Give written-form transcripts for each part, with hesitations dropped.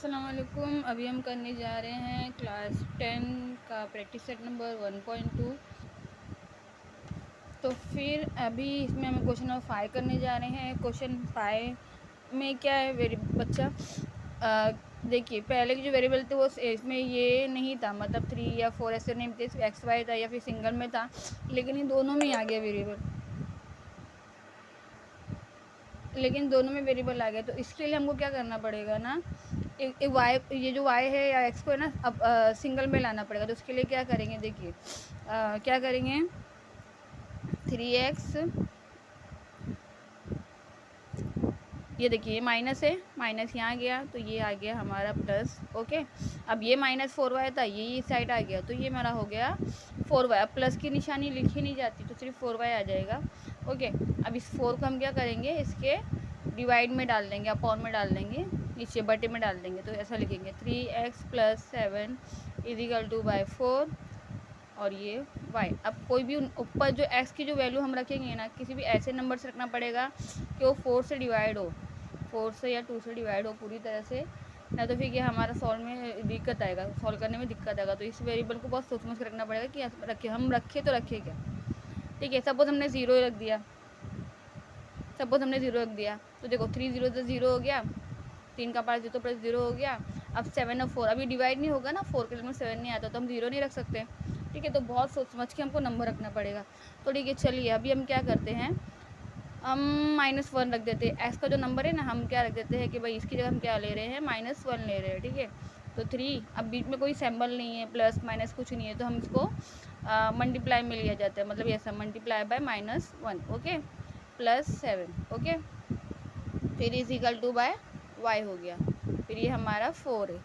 अस्सलाम वालेकुम। अभी हम करने जा रहे हैं क्लास 10 का प्रैक्टिस सेट नंबर 1.2। तो फिर अभी इसमें हम क्वेश्चन नंबर 5 करने जा रहे हैं। क्वेश्चन 5 में क्या है बच्चा, देखिए पहले के जो वेरिएबल थे वो इसमें ये नहीं था, मतलब 3 या 4 ऐसे नहीं थे, एक्स वाई था या फिर सिंगल में था, लेकिन इन दोनों में ही आ गया वेरिएबल, आ गया। तो इसके लिए हमको क्या करना पड़ेगा ना, एक वाई, ये जो वाई है या एक्स को है ना, अब सिंगल में लाना पड़ेगा। तो उसके लिए क्या करेंगे, देखिए क्या करेंगे, 3x, ये देखिए माइनस है, माइनस यहाँ गया तो ये आ गया हमारा प्लस। ओके, अब ये -4y था, ये इस साइड आ गया तो ये मेरा हो गया 4y। अब प्लस की निशानी लिखी नहीं जाती तो सिर्फ 4y आ जाएगा। ओके, अब इस 4 को हम क्या करेंगे, इसके डिवाइड में डाल देंगे, अपॉन में डाल देंगे, नीचे बटे में डाल देंगे। तो ऐसा लिखेंगे 3x + 7 = 4 और ये y। अब कोई भी ऊपर जो x की जो वैल्यू हम रखेंगे ना, किसी भी ऐसे नंबर से रखना पड़ेगा कि वो 4 से डिवाइड हो, 4 से या 2 से डिवाइड हो पूरी तरह से, ना तो फिर ये हमारा सॉल्व में दिक्कत आएगा, सॉल्व करने में दिक्कत आएगा। तो इस वेरिएबल को बहुत सोच समझ के रखना पड़ेगा कि रखे तो रखे क्या। ठीक है, सपोज हमने 0 रख दिया, तो देखो 3 0 तो 0 हो गया, 3 का पार्ट 0 तो प्लस 0 हो गया। अब 7 और 4 अभी डिवाइड नहीं होगा ना, 4 के लिए 7 नहीं आता तो हम 0 नहीं रख सकते। ठीक है, तो बहुत सोच समझ के हमको नंबर रखना पड़ेगा। तो ठीक है, चलिए अभी हम क्या करते हैं, हम -1 रख देते हैं। एक्स का जो नंबर है ना, हम क्या रख देते हैं कि भाई इसकी जगह हम क्या ले रहे हैं, -1 ले रहे हैं। ठीक है, तो 3, अब बीच में कोई सिंबल नहीं है, प्लस माइनस कुछ नहीं है, तो हम इसको मल्टीप्लाई में लिया जाता है, मतलब ऐसा मल्टीप्लाई बाय -1। ओके, +7। ओके, फिर = y हो गया, फिर ये हमारा 4 है।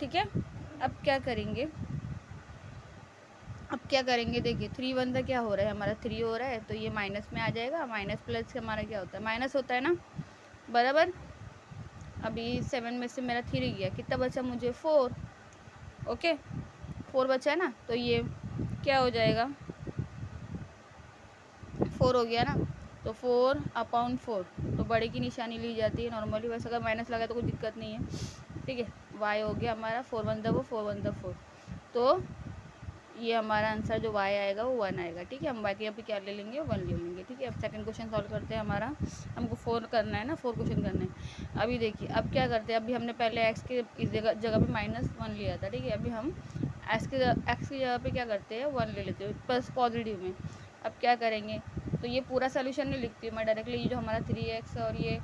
ठीक है, अब क्या करेंगे, देखिए 3 1 क्या हो रहा है, हमारा 3 हो रहा है, तो ये माइनस में आ जाएगा। माइनस प्लस हमारा क्या होता है, माइनस होता है ना, बराबर। अभी 7 में से मेरा 3 गया, कितना बचा मुझे, 4। ओके, 4 बचा है ना, तो ये क्या हो जाएगा, 4 हो गया ना, तो 4/4, तो बड़े की निशानी ली जाती है नॉर्मली, वैसे अगर माइनस लगा तो कोई दिक्कत नहीं है। ठीक है, y हो गया हमारा 4 1 4 1 4, तो ये हमारा आंसर जो y आएगा वो 1 आएगा। ठीक है, हम y के यहाँ पे क्या ले लेंगे, 1 ले लेंगे। ठीक है, अब सेकंड क्वेश्चन सॉल्व करते हैं। हमारा हमको 4 करना है ना, 4 क्वेश्चन करना है। अभी देखिए, अब क्या करते हैं, अभी हमने पहले x के इस जगह पे -1 लिया था। ठीक है, अभी हम x की जगह पे क्या करते हैं, 1 ले लेते हैं प्लस पॉजिटिव में। अब क्या करेंगे, तो ये पूरा सोल्यूशन नहीं लिखती हूँ मैं, डायरेक्टली ये जो हमारा 3x और ये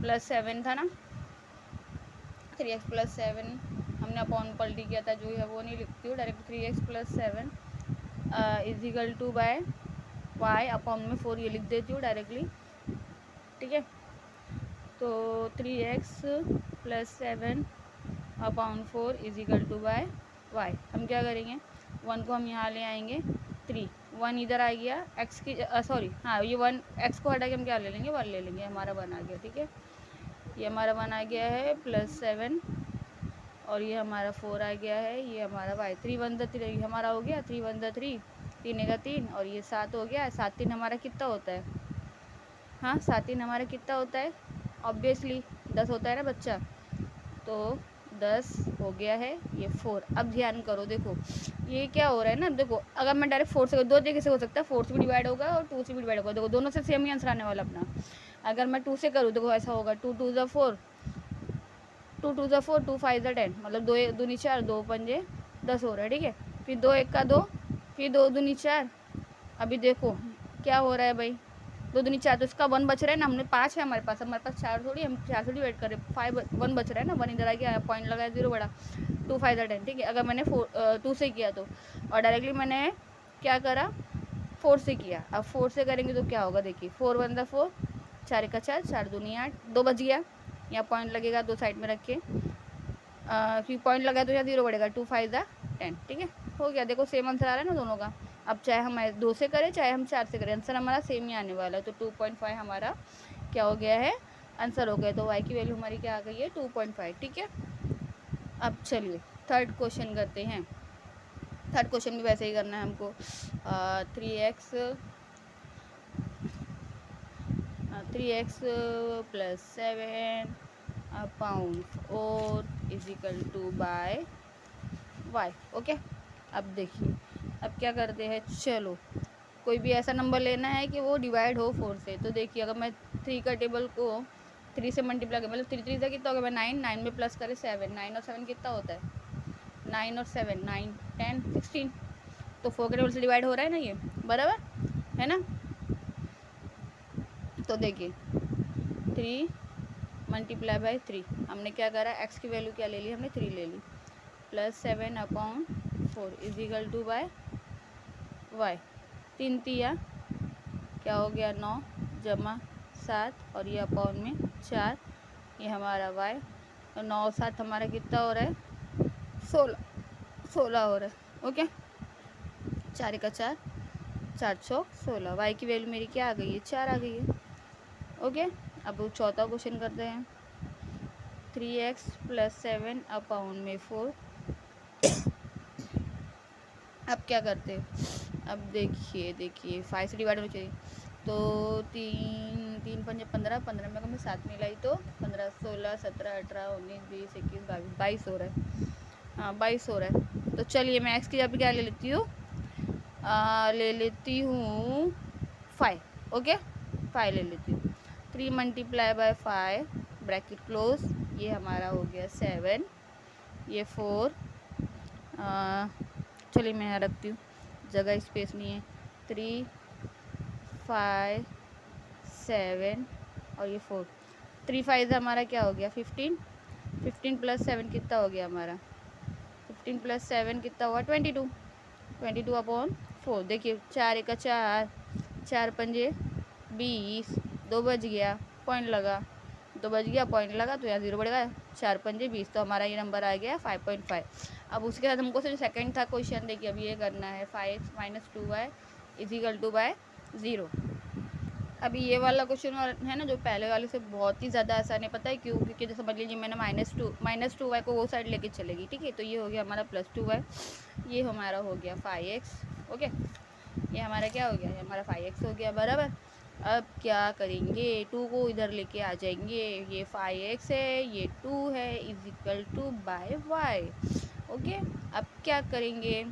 +7 था ना, 3x + 7 हमने अपॉन पलटी किया था, जो है वो नहीं लिखती हूँ, डायरेक्ट 3x + 7 = y अपॉन में 4 ये लिख देती हूँ डायरेक्टली। ठीक है, तो 3x + 7 अपॉन 4 = y। हम क्या करेंगे, 1 को हम यहाँ ले आएंगे, 3 1 इधर आ गया, x की सॉरी हाँ, ये 1 x को हटा के हम क्या ले लेंगे, 1 ले लेंगे, हमारा 1 आ गया। ठीक है, ये हमारा 1 आ गया है, +7 और ये हमारा 4 आ गया है, ये हमारा y। 3 1 3 हमारा हो गया, 3 1 3, 3 का 3 और ये 7 हो गया। 7 3 हमारा कितना होता है, हाँ 7 3 हमारा कितना होता है, ऑब्वियसली 10 होता है ना बच्चा, तो 10 हो गया है, ये 4। अब ध्यान करो, देखो ये क्या हो रहा है ना, देखो अगर मैं डायरेक्ट 4 से, दो तरीके से हो सकता है, 4 से भी डिवाइड होगा और 2 से भी डिवाइड होगा। देखो दोनों से सेम ही आंसर आने वाला अपना। अगर मैं 2 से करूँ, देखो ऐसा होगा, 2 2 4, 2 2 4, 2 5 10, मतलब 2 दूनी 4, 2 पंजे 10 हो रहा है। ठीक है, फिर 2 1 का 2, फिर 2 दूनी 4। अभी देखो क्या हो रहा है भाई, 2 दूनी 4, तो इसका 1 बच रहा है ना, हमने 5 है हमारे पास 4 थोड़ी, हम 4 से डिवाइड करें, 1 बच रहा है ना, 1 इधर आ गया, पॉइंट लगाया 0 बड़ा, 2 5 10। ठीक है, अगर मैंने 2 से किया तो, और डायरेक्टली मैंने क्या करा, 4 से किया। अब 4 से करेंगे तो क्या होगा, देखिए 4 1 4, 4 1 4, 4 दूनी 8, 2 बच गया, यहाँ पॉइंट लगेगा, 2 साइड में रख के, फिर पॉइंट लगाया तो यहाँ 0 बढ़ेगा, 2 5 10। ठीक है, हो गया, देखो सेम आंसर आ रहा है ना दोनों का। अब चाहे हम 2 से करें चाहे हम 4 से करें, आंसर हमारा सेम ही आने वाला है। तो 2.5 हमारा क्या हो गया है, आंसर हो गया। तो y की वैल्यू हमारी क्या आ गई है, 2.5। ठीक है, अब चलिए थर्ड क्वेश्चन करते हैं। थर्ड क्वेश्चन भी वैसे ही करना है हमको, 3x + 7 upon 4 is equal to by y. Okay, अब देखिए अब क्या करते हैं, चलो कोई भी ऐसा नंबर लेना है कि वो डिवाइड हो 4 से। तो देखिए अगर मैं 3 का टेबल को 3 से मल्टीप्लाई कर, मतलब 3 3 से कितना होगा, मैं 9, 9 में प्लस करें 7, 9 और 7 कितना होता है, 9 और 7 9 10 16। तो 4 के टेबल से डिवाइड हो रहा है ना ये, बराबर है ना। तो देखिए 3 मल्टीप्लाई बाय 3, हमने क्या करा, एक्स की वैल्यू क्या ले ली, हमने 3 ले ली, plus 7 upon 4 is equal to by Y. 3 तिया क्या हो गया, 9 जमा 7 और ये अपॉन में 4, ये हमारा वाई। और 9 7 हमारा कितना हो रहा है, 16 हो रहा है। ओके, 4 का 4, 4 6 16, वाई की वैल्यू मेरी क्या आ गई है, 4 आ गई है। ओके, अब चौथा क्वेश्चन करते हैं, 3x प्लस 7 अपॉन में 4। अब क्या करते हैं, अब देखिए 5 से डिवाइड होना चाहिए, तो 3 5 15, 15 में अगर मैं 7 मिलाई तो 15 16 17 18 19 20 21 22 22 हो रहा है। हाँ 22 हो रहा है। तो चलिए मैं एक्स की जगह पे क्या ले लेती हूँ, ले लेती हूँ 5। ओके, 5 ले लेती हूँ। 3 मल्टीप्लाई बाय 5 ब्रैकेट क्लोज, ये हमारा हो गया 7, ये 4, चलिए मैं यहाँ रखती हूँ, जगह स्पेस नहीं है। 3 5 7 और ये 4, 3 5 हमारा क्या हो गया 15, 15 प्लस 7 कितना हो गया हमारा, 15 प्लस 7 कितना हुआ 22, 22 अपॉन 4। देखिए 4 एक 4, 4 पंजे 20, 2 बज गया, पॉइंट लगा, 2 बज गया पॉइंट लगा तो यहाँ 0 बढ़ेगा, 4 पंजे 20, तो हमारा ये नंबर आ गया 5.5। अब उसके बाद हमको जो सेकंड था क्वेश्चन, देखिए अब ये करना है 5x minus 2y is equal to by 0। अभी ये वाला क्वेश्चन है ना जो पहले वाले से बहुत ही ज़्यादा आसान है, पता है क्यों, क्योंकि जैसे समझ लीजिए मैंने -2y को वो साइड लेके चलेगी, ठीक है, तो ये हो गया हमारा +2y, ये हमारा हो गया 5x। ओके, ये हमारा क्या हो गया, ये हमारा 5x हो गया, बराबर। अब क्या करेंगे, 2 को इधर लेके आ जाएंगे, ये 5x है, ये 2 है, is equal to by y. Okay, अब क्या करेंगे,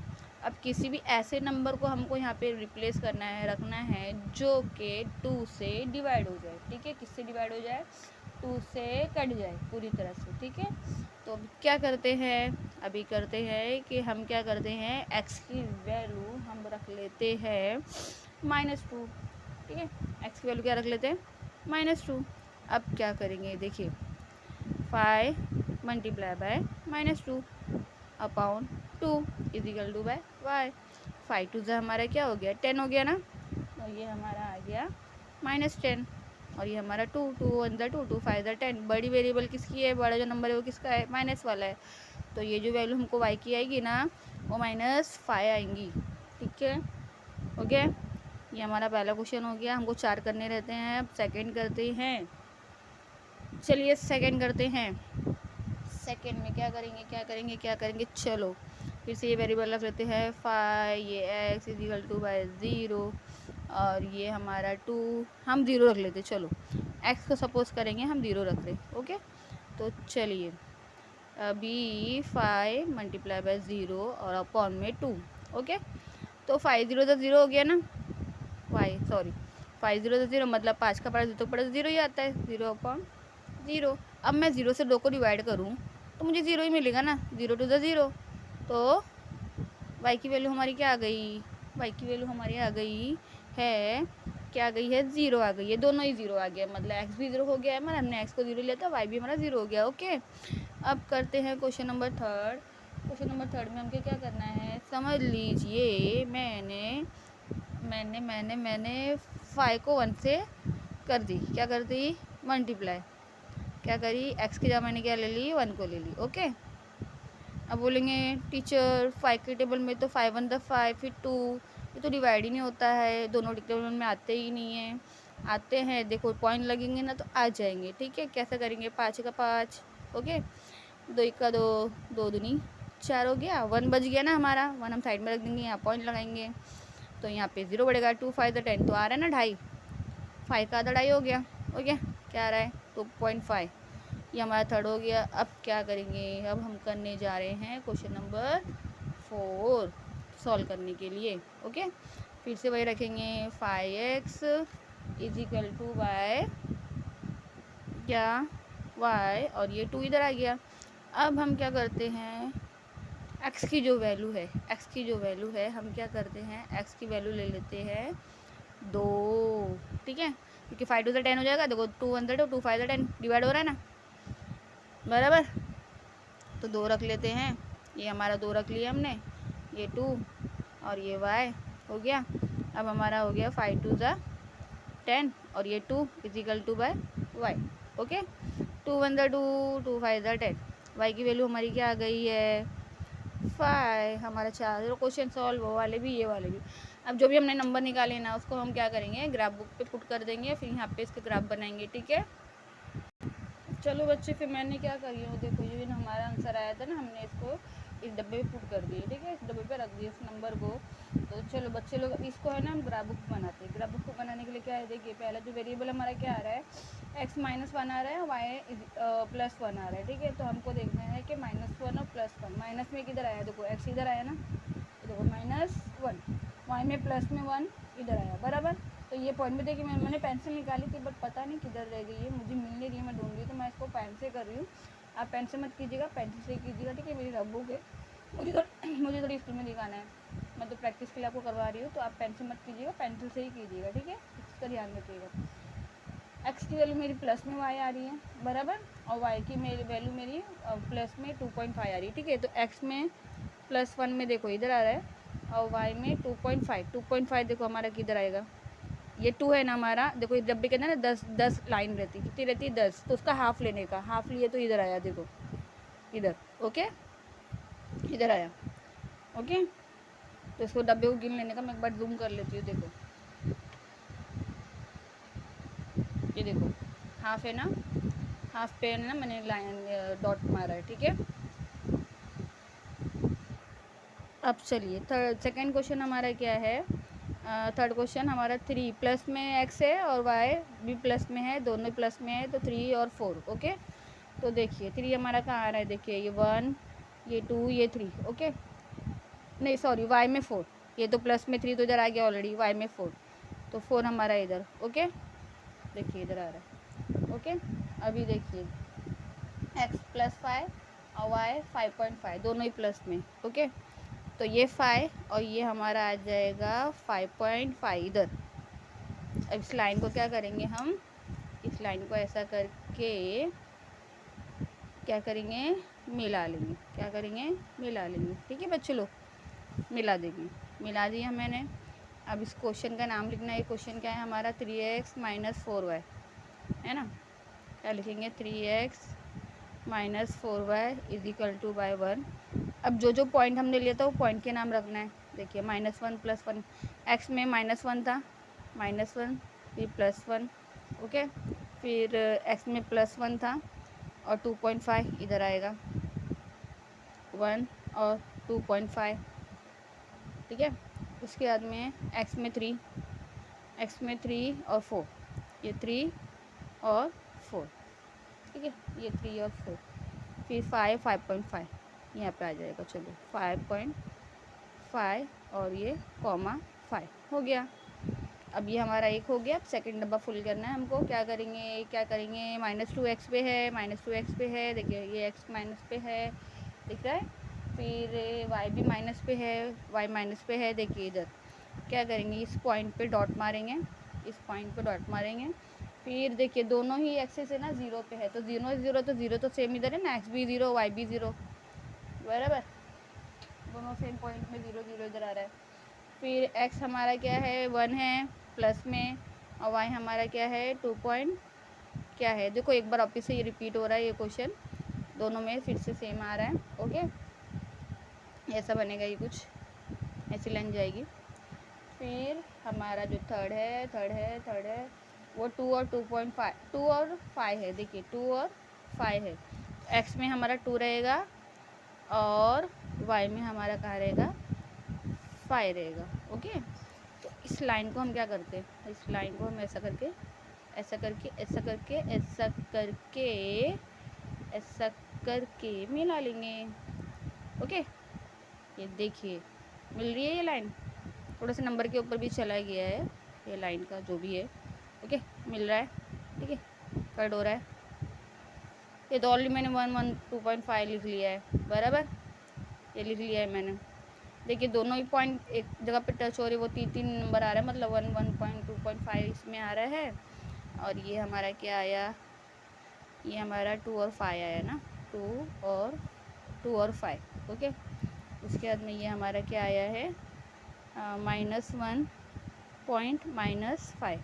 अब किसी भी ऐसे नंबर को हमको यहाँ पे रिप्लेस करना है, रखना है जो कि 2 से डिवाइड हो जाए, ठीक है, किससे डिवाइड हो जाए, 2 से कट जाए पूरी तरह से, ठीक है। तो अब क्या करते हैं, अभी करते हैं कि हम क्या करते हैं, x की वैल्यू हम रख लेते हैं -2, ठीक है, x की वैल्यू क्या रख लेते हैं -2। अब क्या करेंगे, देखिए 5 multiply by -2 upon 2 is equal to by y. 5 2 हमारा क्या हो गया 10 हो गया ना, तो ये हमारा आ गया -10 और ये हमारा 2 2 1 2 2 5 10। बड़ी वेरिएबल किसकी है, बड़ा जो नंबर है वो किसका है, माइनस वाला है, तो ये जो वैल्यू हमको y की आएगी ना वो -5 आएंगी, ठीक है। ओके, ये हमारा पहला क्वेश्चन हो गया, हमको 4 करने रहते हैं। अब सेकंड करते हैं, चलिए सेकंड करते हैं। सेकंड में क्या करेंगे, चलो फिर से ये वेरिएबल रख लेते हैं 5, ये x is equal to by 0 और ये हमारा 2, हम 0 रख लेते, चलो x को सपोज करेंगे हम 0 रख रहे। ओके, तो चलिए अभी 5 मल्टीप्लाई बाय 0 और अपॉन में 2। ओके, तो 5 0 0 हो गया ना, 5 0 0 मतलब 5 का पड़ा तो पड़ा 0 ही आता है, 0 अपॉन 0। अब मैं 0 से 2 को डिवाइड करूँ तो मुझे 0 ही मिलेगा ना, 0 2 0, तो y की वैल्यू हमारी क्या आ गई, y की वैल्यू हमारी आ गई है, क्या आ गई है 0 आ गई है, दोनों ही 0 आ गया, मतलब x भी 0 हो गया है हमारा, हमने x को 0 लिया था, y भी हमारा 0 हो गया। ओके, अब करते हैं question number third. Question number third में हमको क्या करना है, समझ लीजिए मैंने 5 को 1 से कर दी, क्या कर दी मल्टीप्लाई, क्या करी x की जगह मैंने क्या ले ली 1 को ले ली। ओके, अब बोलेंगे टीचर 5 के टेबल में तो 5 1 5 फिर 2, ये तो डिवाइड ही नहीं होता है, दोनों टेबल में आते ही नहीं है, आते हैं देखो पॉइंट लगेंगे ना तो आ जाएंगे, ठीक है। कैसे करेंगे, 5 का 5, ओके, 2 का 2, 2 दूनी 4 हो गया, 1 बच गया ना हमारा, 1 हम साइड में रख देंगे, यहाँ पॉइंट लगाएंगे तो यहाँ पे 0 बढ़ेगा, 2 5 10 तो आ रहा है ना 2.5, 5 का आधा 2.5 हो गया। ओके, क्या आ रहा है 2.5, ये हमारा थर्ड हो गया। अब क्या करेंगे, अब हम करने जा रहे हैं क्वेश्चन नंबर 4 सॉल्व करने के लिए। ओके, फिर से वही रखेंगे 5x is equal to y, क्या y, और ये 2 इधर आ गया। अब हम क्या करते हैं, x की जो वैल्यू है, x की जो वैल्यू है हम क्या करते हैं, x की वैल्यू ले लेते हैं 2, ठीक है, क्योंकि 5 टू 10 हो जाएगा। देखो 2 1 2 2 5 10 डिवाइड हो रहा है ना, बराबर। तो 2 रख लेते हैं, ये हमारा 2 रख लिया हमने, ये 2 और ये y हो गया। अब हमारा हो गया 5 टू 10 और ये 2 is equal to by y। Okay, 2 1 2 2 5 10, y की वैल्यू हमारी क्या आ गई है 5। हमारा 4 क्वेश्चन सॉल्व, वो वाले भी ये वाले भी। अब जो भी हमने नंबर निकाले ना उसको हम क्या करेंगे, ग्राफ बुक पे पुट कर देंगे, फिर यहाँ पे इसके ग्राफ बनाएंगे, ठीक है। चलो बच्चे, फिर मैंने क्या करी हूँ, देखो ये हमारा आंसर आया था ना, हमने इसको इस डब्बे पे पुट कर दिए, ठीक है, इस डब्बे पे रख दिए इस नंबर को। तो चलो बच्चे लोग, इसको है ना हम ग्राफ बुक बनाते हैं। ग्राफ बुक को बनाने के लिए क्या है, देखिए पहला जो वेरिएबल हमारा क्या आ रहा है, x -1 आ रहा है, y +1 आ रहा है, ठीक है। तो हमको देखना है कि -1 और +1, माइनस में किधर आया, देखो x इधर आया ना, तो देखो -1, y में प्लस में 1 इधर आया, बराबर। तो ये पॉइंट में देखिए मैंने पेंसिल निकाली थी, बट पता नहीं किधर रह गई है, मुझे मिल नहीं रही है, मैं ढूंढ रही हूँ। तो मैं इसको पेन से कर रही हूँ, आप पेन से मत कीजिएगा, पेंसिल से ही कीजिएगा, ठीक है। मेरी रफ बुक है, मुझे थोड़ी स्कूल में दिखाना है, मैं तो प्रैक्टिस के लिए आपको करवा रही हूँ। तो आप पेन से मत कीजिएगा, पेंसिल से ही कीजिएगा, ठीक है, इसका ध्यान रखिएगा। एक्स की वैल्यू मेरी प्लस में वाई आ रही है, बराबर, और वाई की मेरी वैल्यू मेरी प्लस में 2.5 आ रही है, ठीक है। तो एक्स में +1 में देखो इधर आ रहा है, और वाई में 2.5 देखो हमारा किधर आएगा, ये 2 है ना हमारा, देखो इस डब्बे के अंदर ना 10 लाइन रहती, कितनी रहती है 10, तो उसका हाफ लेने का, हाफ लिए तो इधर आया, देखो इधर, ओके, इधर आया, ओके। तो इसको डब्बे को गिन लेने का, मैं एक बार जूम कर लेती हूँ, देखो ये देखो हाफ है ना, हाफ पे है ना, मैंने लाइन डॉट मारा है, ठीक है। अब चलिए सेकेंड क्वेश्चन हमारा क्या है, थर्ड क्वेश्चन हमारा 3 प्लस में x है और y भी प्लस में है, दोनों प्लस में है, तो 3 और 4, ओके। तो देखिए 3 हमारा कहाँ आ रहा है, देखिए ये 1, ये 2, ये 3, ओके, नहीं सॉरी y में 4, ये तो प्लस में 3 तो इधर आ गया ऑलरेडी, y में 4, तो 4 हमारा इधर, ओके, देखिए इधर आ रहा है, ओके। अभी देखिए x +5 और y 5.5 दोनों ही प्लस में, ओके। तो ये 5 और ये हमारा आ जाएगा 5.5 इधर। अब इस लाइन को क्या करेंगे हम, इस लाइन को ऐसा करके क्या करेंगे, मिला लेंगे, क्या करेंगे, मिला लेंगे, ठीक है बच्चों लोग, मिला देंगे, मिला दिया मैंने। अब इस क्वेश्चन का नाम लिखना है, क्वेश्चन क्या है हमारा 3x - 4y, है ना। क्या लिखेंगे, 3x - 4y is equal to bye 1। अब जो जो पॉइंट हमने लिया था वो पॉइंट के नाम रखना है। देखिए -1 +1, एक्स में -1 था, -1 फिर +1, ओके, फिर एक्स में +1 था और 2.5 इधर आएगा, 1 और 2.5, ठीक है। उसके बाद में एक्स में 3, एक्स में 3 और 4, ये 3 और 4, ठीक है, ये 3 और 4, फिर 5.5 यहाँ पे आ जाएगा। चलो 5.5 और ये कॉमा 5 हो गया। अब ये हमारा एक हो गया। अब सेकंड डब्बा फुल करना है हमको, क्या करेंगे, क्या करेंगे, -2x पे है, -2x पे है, देखिए ये x माइनस पे है, दिख रहा है, फिर y भी माइनस पे है, y माइनस पे है, देखिए इधर क्या करेंगे, इस पॉइंट पे डॉट मारेंगे, इस पॉइंट पे डॉट मारेंगे। फिर देखिए दोनों ही एक्सेस है ना 0 पे है, तो 0 तो 0 तो सेम इधर है ना, x भी 0 y भी 0, बराबर, दोनों सेम पॉइंट में 0 0 इधर आ रहा है। फिर x हमारा क्या है 1 है प्लस में, और y हमारा क्या है 2 पॉइंट क्या है, देखो एक बार वापस से ये रिपीट हो रहा है, ये क्वेश्चन दोनों में फिर से सेम आ रहा है, ओके। ऐसा बनेगा, ये कुछ ऐसी लाइन जाएगी। फिर हमारा जो थर्ड है वो 2 और 2.5, 2 और 5 है, देखिए 2 और 5 है, x में हमारा 2 रहेगा और y में हमारा कहाँ रहेगा 5 रहेगा, ओके। तो इस लाइन को हम क्या करते हैं, इस लाइन को हम ऐसा करके ऐसा करके ऐसा करके ऐसा करके ऐसा करके मिला लेंगे। ओके, ये देखिए मिल रही है ये लाइन, थोड़ा सा नंबर के ऊपर भी चला गया है ये लाइन का जो भी है। ओके, मिल रहा है, ठीक है, कट हो रहा है। ये तो ऑलरेडी मैंने 1 1 2.5 लिख लिया है, बराबर, ये लिख लिया है मैंने। देखिए दोनों ही पॉइंट एक जगह पे टच हो रही है, वो 3 नंबर आ रहा है, मतलब 1 1.2.5 इसमें आ रहा है। और ये हमारा क्या आया, ये हमारा 2 और 5 आया ना, 2 और 5। ओके, उसके बाद में ये हमारा क्या आया है, -1 पॉइंट -5,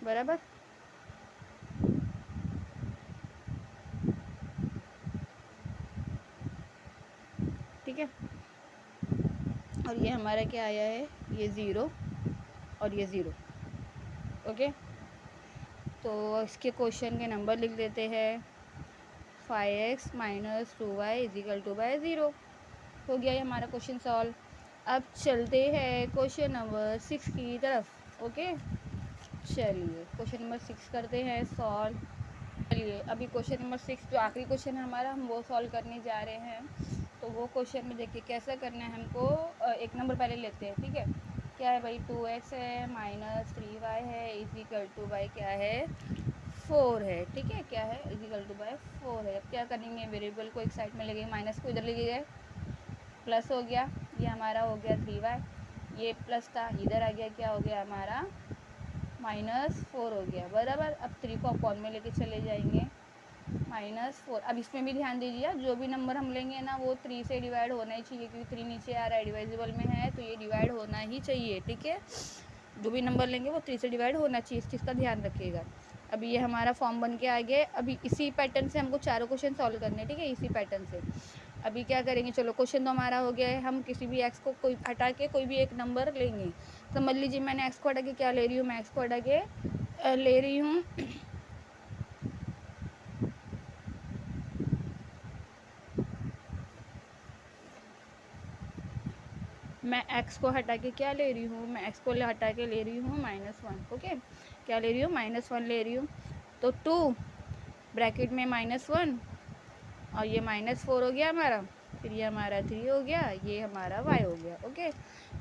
बराबर। ठीक है, और ये हमारा क्या आया है, ये 0 और ये 0। ओके, तो इसके क्वेश्चन के नंबर लिख देते हैं। 5x - 2y = 0 हो गया ये हमारा क्वेश्चन सॉल्व। अब चलते हैं क्वेश्चन नंबर 6 की तरफ। ओके, चलिए क्वेश्चन नंबर 6 करते हैं सॉल्व। चलिए अभी क्वेश्चन नंबर 6 जो आखिरी क्वेश्चन है हमारा, हम वो सॉल्व करने जा रहे हैं। तो वो क्वेश्चन में देखिए कैसा करना है हमको। एक नंबर पहले लेते हैं, ठीक है। क्या है भाई, 2x है -3y है = क्या है, 4 है, ठीक है। क्या है, =4 है। अब क्या करेंगे, वेरिएबल को एक साइड में लेंगे, माइनस को इधर ले गए, प्लस हो गया, ये हमारा हो गया 3y, ये प्लस था इधर आ गया, क्या हो गया हमारा -4 हो गया, बराबर। अब 3 को अपॉन में लेके चले जाएंगे, -4। अब इसमें भी ध्यान दीजिए, जो भी नंबर हम लेंगे ना वो 3 से डिवाइड होना ही चाहिए, क्योंकि 3 नीचे आ रहा है, डिवाइजिबल में है, तो ये डिवाइड होना ही चाहिए, ठीक है। जो भी नंबर लेंगे वो 3 से डिवाइड होना चाहिए, इस चीज़ का ध्यान रखिएगा। अभी ये हमारा फॉर्म बन के आ गया। अभी इसी पैटर्न से हमको चारों क्वेश्चन सॉल्व करने हैं, ठीक है, इसी पैटर्न से। अभी क्या करेंगे, चलो क्वेश्चन तो हमारा हो गया है। हम किसी भी एक्स को कोई हटा के कोई भी एक नंबर लेंगे। समझ लीजिए मैंने एक्स को हटा के क्या ले रही हूँ, मैं एक्स को हटा के ले रही हूँ मैं एक्स को हटा के क्या ले रही हूँ, मैं एक्स को हटा के ले रही हूँ -1। ओके, क्या ले रही हूँ, -1 ले रही हूँ। तो 2 ब्रैकेट में -1 और ये -4 हो गया हमारा, फिर ये हमारा 3 हो गया, ये हमारा y हो गया। ओके,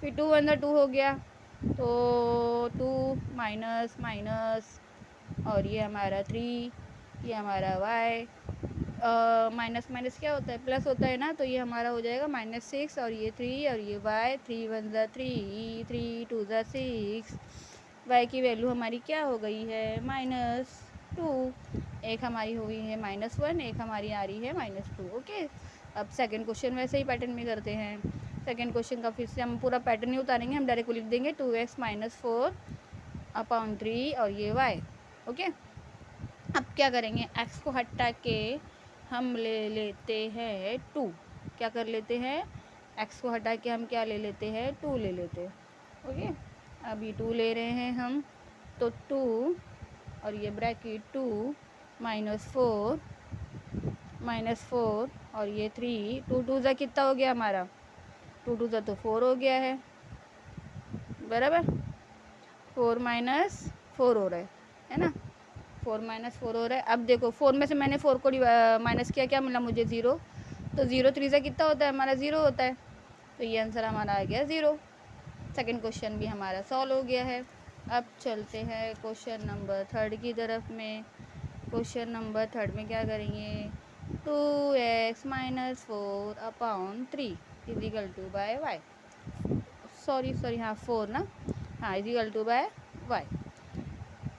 फिर 2 × 2 हो गया, तो 2 माइनस माइनस और ये हमारा 3, ये हमारा y, माइनस माइनस क्या होता है, प्लस होता है ना, तो ये हमारा हो जाएगा -6 और ये 3 और ये y, 3 × 1 = 3, 3 × 2 = 6। y की वैल्यू हमारी क्या हो गई है, -2। एक हमारी हो गई है -1, एक हमारी आ रही है -2। ओके, अब सेकंड क्वेश्चन वैसे ही पैटर्न में करते हैं। सेकंड क्वेश्चन का फिर से हम पूरा पैटर्न नहीं उतारेंगे, हम डायरेक्ट लिख देंगे 2x - 4/3 और ये y। ओके, अब क्या करेंगे, x को हटा के हम ले लेते हैं 2। क्या कर लेते हैं, x को हटा के हम क्या ले लेते हैं, 2 ले लेते हैं। ओके, अभी 2 ले रहे हैं हम, तो 2 और ये ब्रैकेट 2 -4 और ये 3, 2 2 ज़ा कितना हो गया हमारा, 2 2 ज़ा तो 4 हो गया है, बराबर। 4 - 4 हो रहा है ना, 4 - 4 हो रहा है। अब देखो 4 में से मैंने 4 को माइनस किया, क्या मिला मुझे, 0। तो 0 3 से कितना होता है हमारा, 0 होता है, तो ये आंसर हमारा आ गया 0। सेकंड क्वेश्चन भी हमारा सॉल्व हो गया है। अब चलते हैं क्वेश्चन नंबर 3 की तरफ में। क्वेश्चन नंबर 3 में क्या करेंगे, 2x - 4/3 = y। सॉरी हाँ 4 ना, हाँ = y।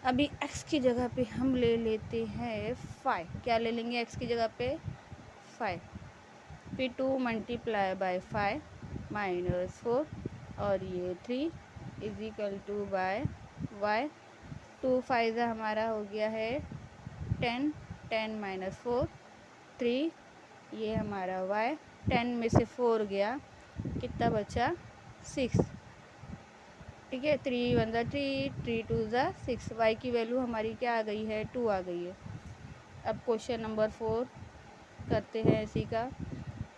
अभी x की जगह पे हम ले लेते हैं 5। क्या ले लेंगे x की जगह पे, 5। फिर 2 × 5 -4 और ये 3 = y। 2 5 हमारा हो गया है 10, 10 - 4 3, ये हमारा y। 10 में से 4 गया, कितना बचा, 6, ठीक है। 3 × 1 = 3, 3 × 2 = 6। y की वैल्यू हमारी क्या आ गई है, 2 आ गई है। अब क्वेश्चन नंबर 4 करते हैं इसी का।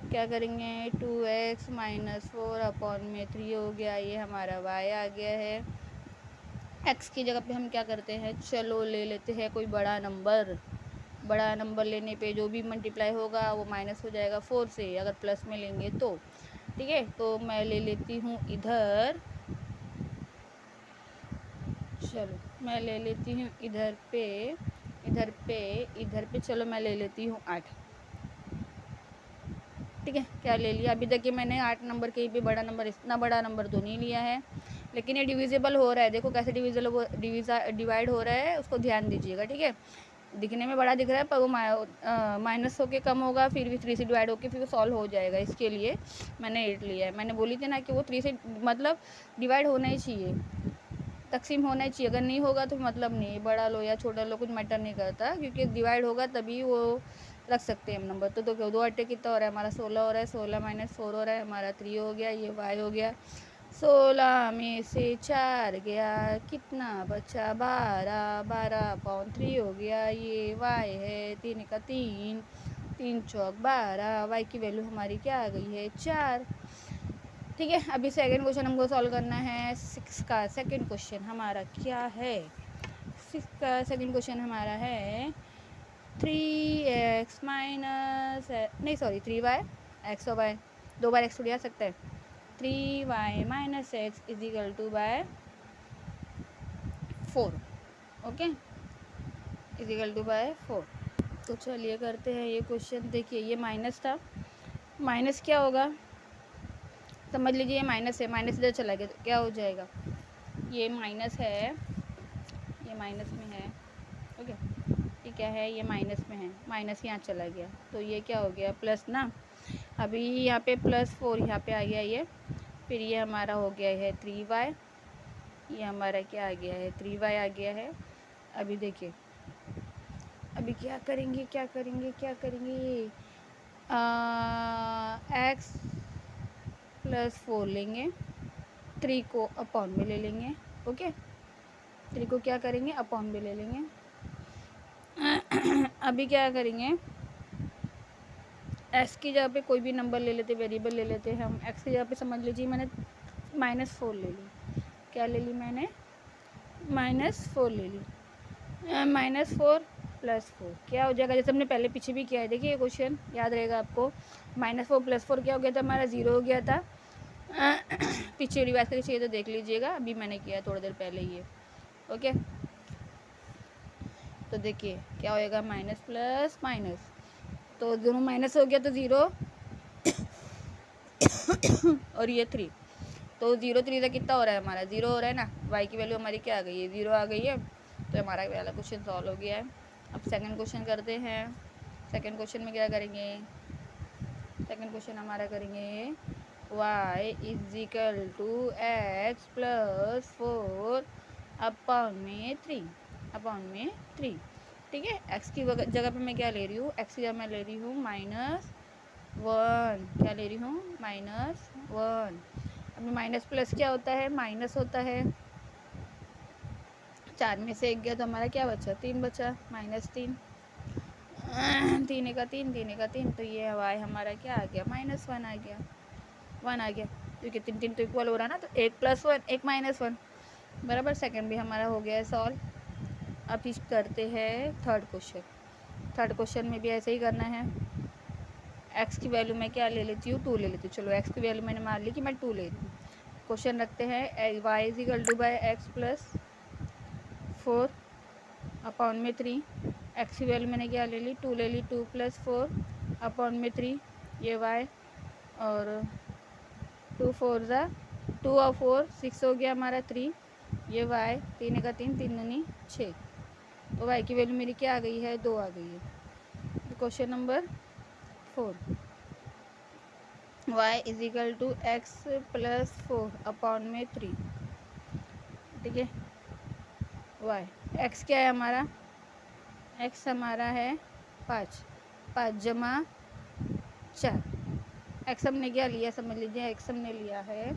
क्या करेंगे, 2x - 4/3 हो गया, ये हमारा y आ गया है। x की जगह पे हम क्या करते हैं, चलो ले लेते हैं कोई बड़ा नंबर, बड़ा नंबर लेने पे जो भी मल्टीप्लाई होगा वो माइनस हो जाएगा 4 से, अगर प्लस में लेंगे तो। ठीक है, तो मैं ले लेती हूँ इधर, चलो मैं ले लेती हूँ इधर पे चलो मैं ले लेती हूँ 8। ठीक है, क्या ले लिया? अभी तक कि मैंने 8 नंबर कहीं पे बड़ा नंबर, इतना बड़ा नंबर तो नहीं लिया है, लेकिन ये डिविजिबल हो रहा है। देखो कैसे डिवाइड हो रहा है, उसको ध्यान दीजिएगा। ठीक है, दिखने में बड़ा दिख रहा है पर वो माइनस होके कम होगा, फिर भी 3 से डिवाइड होके फिर वो सॉल्व हो जाएगा। इसके लिए मैंने 8 लिया है। मैंने बोली थी ना कि वो 3 से मतलब डिवाइड होना ही चाहिए, तकसीम होना ही चाहिए। अगर नहीं होगा तो मतलब नहीं, बड़ा लो या छोटा लो कुछ मैटर नहीं करता, क्योंकि डिवाइड होगा तभी वो रख सकते हैं हम नंबर। तो 2 अट्टे कितना हो रहा है हमारा? 16 हो रहा है। 16 माइनस 4 हो रहा है हमारा 3 हो गया, ये y हो गया। 16 में से 4 गया, कितना बचा? 12। 12/3 हो गया, ये y है। 3 का 3, 3 चौक 12। y की वैल्यू हमारी क्या आ गई है? 4। ठीक है, अभी सेकंड क्वेश्चन हमको सॉल्व करना है। 6 का सेकंड क्वेश्चन हमारा क्या है? 6 का सेकंड क्वेश्चन हमारा है 3x माइनस, नहीं सॉरी 3y, x और y 2 बार x थोड़ी आ सकता है। 3y minus x is equal to by 4। Okay, is equal to by 4। तो चलिए करते हैं ये क्वेश्चन। देखिए ये माइनस था, माइनस क्या होगा समझ लीजिए, ये माइनस है, माइनस इधर चला गया तो क्या हो जाएगा? ये माइनस है, ये माइनस में है। ओके, ये क्या है? ये माइनस में है, माइनस यहाँ चला गया तो ये क्या हो गया? प्लस ना। अभी यहाँ पे +4 यहाँ पे आ गया ये, फिर ये हमारा हो गया है 3y, ये हमारा क्या आ गया है? 3y आ गया है। अभी देखिए अभी क्या करेंगे x +4 लेंगे, 3 को अपॉन में ले लेंगे। ओके, 3 को क्या करेंगे? अपॉन में ले लेंगे। अभी क्या करेंगे? x की जगह पे कोई भी नंबर ले लेते, वेरिएबल ले लेते हैं हम। x की जगह पे समझ लीजिए मैंने -4 ले ली। क्या ले ली मैंने? -4 ले ली। -4 + 4 क्या हो जाएगा? जैसे हमने पहले पीछे भी किया है, देखिए ये क्वेश्चन याद रहेगा आपको। -4 + 4 क्या हो गया था हमारा? 0 हो गया था। पीछे रिवाइज करके चाहिए तो देख लीजिएगा, अभी मैंने किया थोड़ी देर पहले ये। ओके, तो देखिए क्या होएगा? माइनस प्लस माइनस, तो दोनों माइनस हो गया तो 0 और ये 3, तो 0 3 से कितना हो रहा है हमारा? 0 हो रहा है ना। y की वैल्यू हमारी क्या आ गई है? 0 आ गई है। तो हमारा वाला क्वेश्चन सॉल्व हो गया है। अब सेकंड क्वेश्चन करते हैं। सेकंड क्वेश्चन में क्या करेंगे? सेकंड क्वेश्चन हमारा करेंगे y is equal to x + 4 upon में 3। ठीक है, x की जगह पे मैं क्या ले रही हूँ? x की जगह मैं ले रही हूँ -1। क्या ले रही हूँ? -1। अभी माइनस प्लस क्या होता है? माइनस होता है। 4 में से 1 गया तो हमारा क्या बचा? 3 बचा, -3। 3 का 3, 3 का 3, तो ये y हमारा क्या आ गया? -1 आ गया, 1 आ गया, क्योंकि 3 3 तो इक्वल हो रहा है ना। तो 1 + 1 1 -1 बराबर। सेकंड भी हमारा हो गया है सॉल्व। अब इस करते हैं थर्ड क्वेश्चन। थर्ड क्वेश्चन में भी ऐसे ही करना है। x की वैल्यू मैं क्या ले लेती हूँ? 2 ले लेती हूँ। चलो x की वैल्यू मैंने मान ली कि मैं 2 ले रही हूँ। क्वेश्चन रखते हैं y is equal to by x + 4 upon में 3। x की वैल्यू मैंने क्या ले ली? 2 ले ली। 2 + 4 अपॉन में 3, ये y, और 2 4 ज़ा 2 और 4 6 हो गया हमारा 3, ये y, 3 का 3, 3 दूनी 6, तो y की वैल्यू मेरी क्या आ गई है? 2 आ गई है। Question number 4, y is equal to x + 4 upon में 3। ठीक है, y x क्या है हमारा? x हमारा है 5, 5 जमा 4। x हमने क्या लिया? समझ लीजिए x हमने लिया है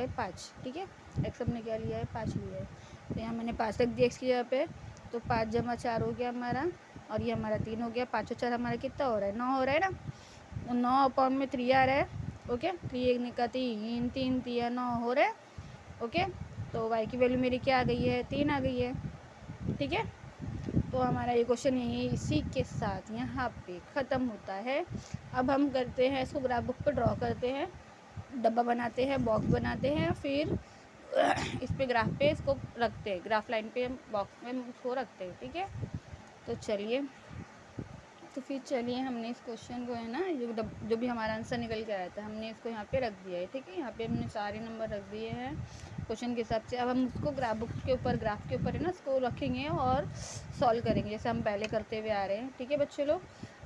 5। ठीक है, x हमने क्या लिया है? 5 लिया है। तो यहाँ मैंने 5 रख दिया x की जगह पे, तो 5 जमा 4 हो गया हमारा, और ये हमारा 3 हो गया। 5 और 4 हमारा कितना हो रहा है? 9 हो रहा है ना। 9 अपॉन में 3 आ रहा है। ओके, 3 1 का 3, 3 3 9 हो रहा है। ओके, तो y की वैल्यू मेरी क्या आ गई है? 3 आ गई है। ठीक है, तो हमारा ये क्वेश्चन यही इसी के साथ यहाँ पे ख़त्म होता है। अब हम करते हैं इसको ग्राफ बुक पर ड्रॉ करते हैं, डब्बा बनाते हैं, बॉक्स बनाते हैं, फिर इस पे ग्राफ पे इसको रखते हैं, ग्राफ लाइन पे बॉक्स में इसको रखते हैं। ठीक है, तो चलिए, तो फिर चलिए हमने इस क्वेश्चन को है ना, जो भी हमारा आंसर निकल के आया था हमने इसको यहाँ पे रख दिया है। ठीक है, यहाँ पे हमने सारे नंबर रख दिए हैं क्वेश्चन के हिसाब से। अब हम उसको ग्राफ बुक के ऊपर, ग्राफ के ऊपर है ना, इसको रखेंगे और सॉल्व करेंगे जैसे हम पहले करते हुए आ रहे हैं। ठीक है बच्चे लोग,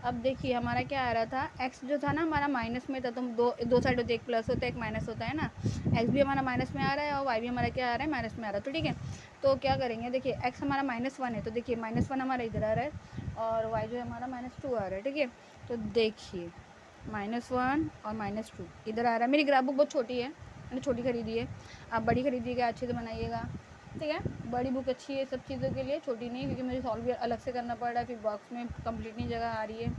अब देखिए हमारा क्या आ रहा था, एक्स जो था ना हमारा माइनस में था, तो दो साइड होते, एक प्लस होता है एक माइनस होता है ना। एक्स भी हमारा माइनस में आ रहा है और वाई भी हमारा क्या आ रहा है, माइनस में आ रहा है। तो ठीक है, तो क्या करेंगे, देखिए एक्स हमारा -1 है, तो देखिए -1 हमारा इधर आ रहा है और वाई जो है हमारा -2 आ रहा है। ठीक है, तो देखिए -1 और -2 इधर आ रहा है। मेरी ग्राफ बुक बहुत छोटी है, मैंने छोटी खरीदी है, आप बड़ी खरीदिएगा, अच्छे से बनाइएगा। ठीक है, बड़ी बुक अच्छी है सब चीज़ों के लिए, छोटी नहीं, क्योंकि मुझे सॉल्व भी अलग से करना पड़ रहा है, फिर बॉक्स में कंप्लीट नहीं जगह आ रही है।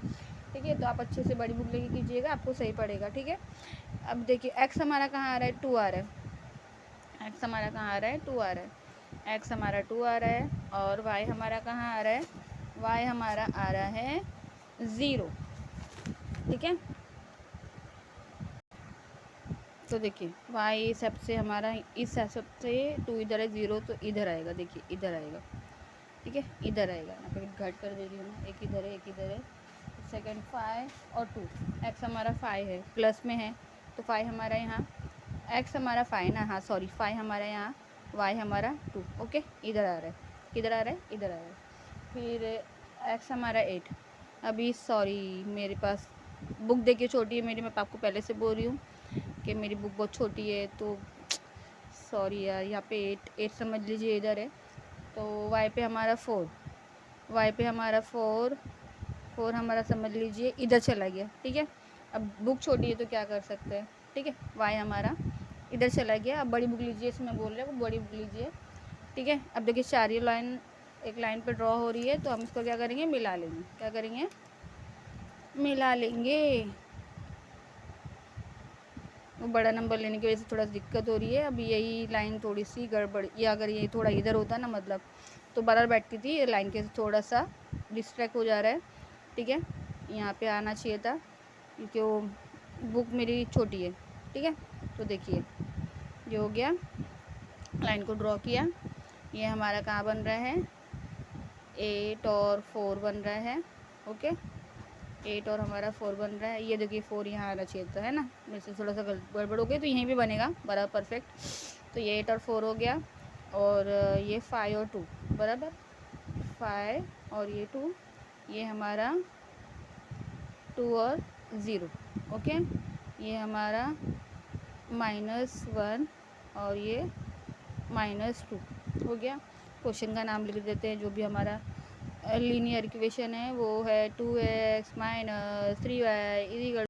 ठीक है, तो आप अच्छे से बड़ी बुक लेके कीजिएगा, आपको सही पड़ेगा। ठीक है, अब देखिए एक्स हमारा कहाँ आ रहा है, 2 आ रहा है। एक्स हमारा कहाँ आ रहा है, 2 आ रहा है। एक्स हमारा 2 आ रहा है और वाई हमारा कहाँ आ रहा है, वाई हमारा आ रहा है 0। ठीक है, तो देखिए वाई इस हिसाब से हमारा, इस हिसाब से 2 इधर है, 0 तो इधर आएगा, देखिए इधर आएगा। ठीक है, इधर आएगा, यहाँ पे घट कर दे रही हूँ ना, एक इधर है एक इधर है। सेकेंड 5 और 2, एक्स हमारा 5 है, प्लस में है, तो 5 हमारा यहाँ, एक्स हमारा 5 ना, हाँ सॉरी 5 हमारा यहाँ, वाई हमारा 2। ओके, इधर आ रहा है, किधर आ रहा है, इधर आ रहा है। फिर एक्स हमारा 8। अभी सॉरी मेरे पास बुक देखिए छोटी है मेरी, मैं आपको पहले से बोल रही हूँ कि मेरी बुक बहुत छोटी है, तो सॉरी यार, यहाँ पे 8 समझ लीजिए इधर है। तो वाई पे हमारा 4, वाई पे हमारा 4 हमारा समझ लीजिए इधर चला गया। ठीक है, अब बुक छोटी है तो क्या कर सकते हैं। ठीक है, वाई हमारा इधर चला गया। अब बड़ी बुक लीजिए, इसमें बोल रहे हैं वो बड़ी बुक लीजिए। ठीक है, अब देखिए चार लाइन एक लाइन पे ड्रॉ हो रही है, तो हम इसको क्या करेंगे, मिला लेंगे। क्या करेंगे, मिला लेंगे। वो बड़ा नंबर लेने की वजह से थोड़ा दिक्कत हो रही है। अब यही लाइन थोड़ी सी गड़बड़, या अगर ये थोड़ा इधर होता ना, मतलब तो बराबर बैठती थी, ये लाइन के थोड़ा सा डिस्ट्रैक्ट हो जा रहा है। ठीक है, यहाँ पे आना चाहिए था क्योंकि वो बुक मेरी छोटी है। ठीक है, तो देखिए ये हो गया, लाइन को ड्रॉ किया, ये हमारा कहाँ बन रहा है, 8 और 4 बन रहा है। ओके, 8 और हमारा 4 बन रहा है। ये देखिए 4 यहाँ आना चाहिए था, है ना, मेरे से थोड़ा सा गड़बड़ हो गई, तो यहीं भी बनेगा बराबर परफेक्ट। तो ये 8 और 4 हो गया, और ये 5 और 2 बराबर, 5 और ये 2, ये हमारा 2 और 0। ओके, ये हमारा -1 और ये -2 हो गया। क्वेश्चन का नाम लिख देते हैं, जो भी हमारा लीनियर इक्वेशन है वो है 2x - 3y